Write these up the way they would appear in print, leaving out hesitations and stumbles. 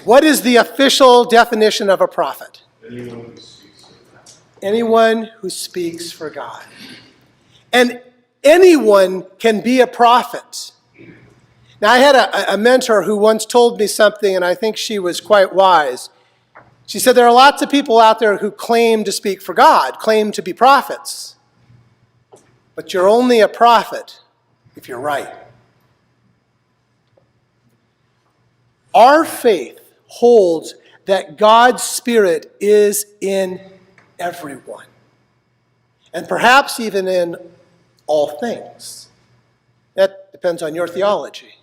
What is the official definition of a prophet? Anyone who speaks for God. And anyone can be a prophet. Now, I had a mentor who once told me something, and I think she was quite wise. She said there are lots of people out there who claim to speak for God, claim to be prophets. But you're only a prophet if you're right. Our faith holds that God's Spirit is in everyone, and perhaps even in all things. That depends on your theology.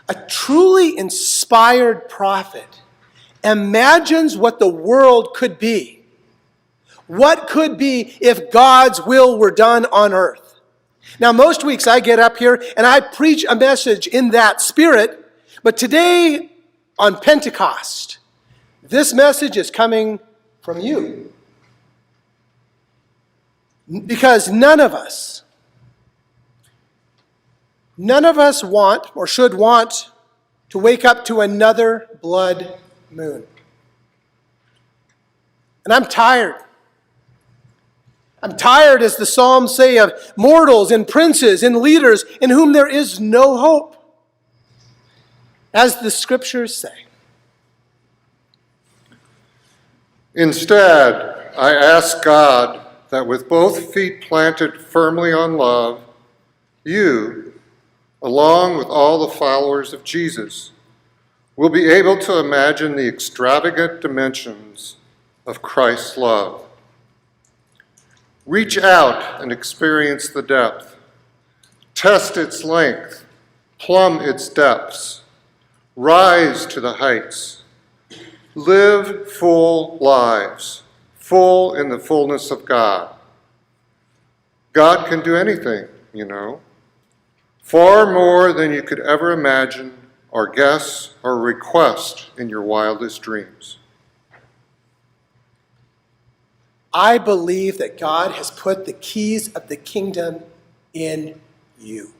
A truly inspired prophet imagines what the world could be. What could be if God's will were done on earth? Now, most weeks I get up here and I preach a message in that spirit, but today on Pentecost, this message is coming from you. Because none of us want or should want to wake up to another blood moon. And I'm tired. I'm tired, as the Psalms say, of mortals and princes and leaders in whom there is no hope. As the scriptures say. Instead, I ask God that with both feet planted firmly on love, you, along with all the followers of Jesus, will be able to imagine the extravagant dimensions of Christ's love. Reach out and experience the depth. Test its length. Plumb its depths. Rise to the heights. Live full lives, full in the fullness of God. God can do anything, you know. Far more than you could ever imagine or guess or request in your wildest dreams. I believe that God has put the keys of the kingdom in you.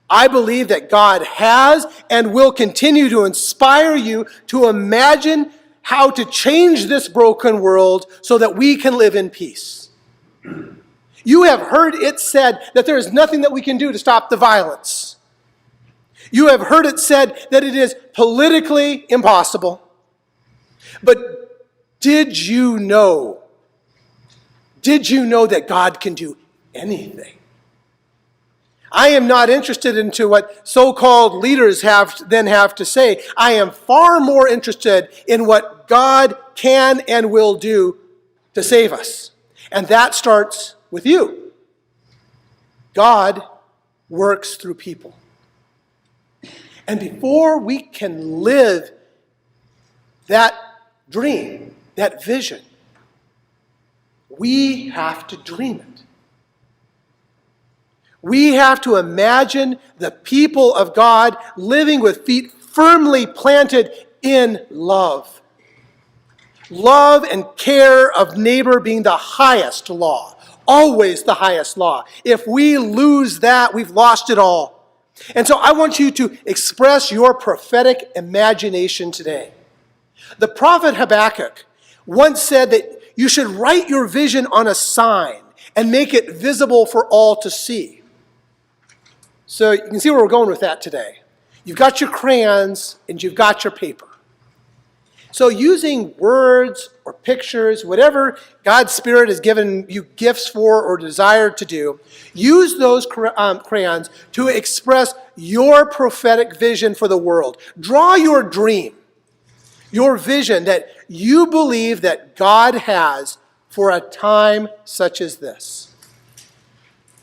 I believe that God has and will continue to inspire you to imagine how to change this broken world so that we can live in peace. You have heard it said that there is nothing that we can do to stop the violence. You have heard it said that it is politically impossible. But did you know that God can do anything? I am not interested into what so-called leaders have to say. I am far more interested in what God can and will do to save us. And that starts with you. God works through people. And before we can live that dream, that vision, we have to dream it. We have to imagine the people of God living with feet firmly planted in love. Love and care of neighbor being the highest law, always the highest law. If we lose that, we've lost it all. And so I want you to express your prophetic imagination today. The prophet Habakkuk once said that you should write your vision on a sign and make it visible for all to see. So you can see where we're going with that today. You've got your crayons and you've got your paper. So using words or pictures, whatever God's Spirit has given you gifts for or desire to do, use those crayons to express your prophetic vision for the world. Draw your dream, your vision that you believe that God has for a time such as this.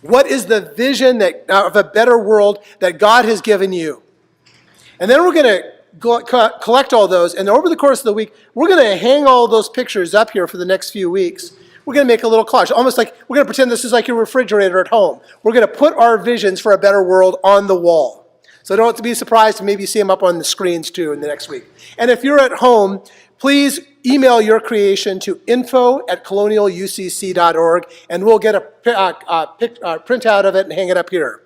What is the vision of a better world that God has given you? And then we're going to collect all those, and over the course of the week, we're going to hang all those pictures up here for the next few weeks. We're going to make a little collage, almost like we're going to pretend this is like your refrigerator at home. We're going to put our visions for a better world on the wall. So don't have to be surprised to maybe see them up on the screens too in the next week. And if you're at home, please email your creation to info@colonialucc.org, and we'll get a printout of it and hang it up here.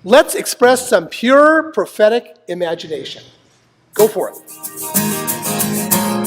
Let's express some pure prophetic imagination. Go for it.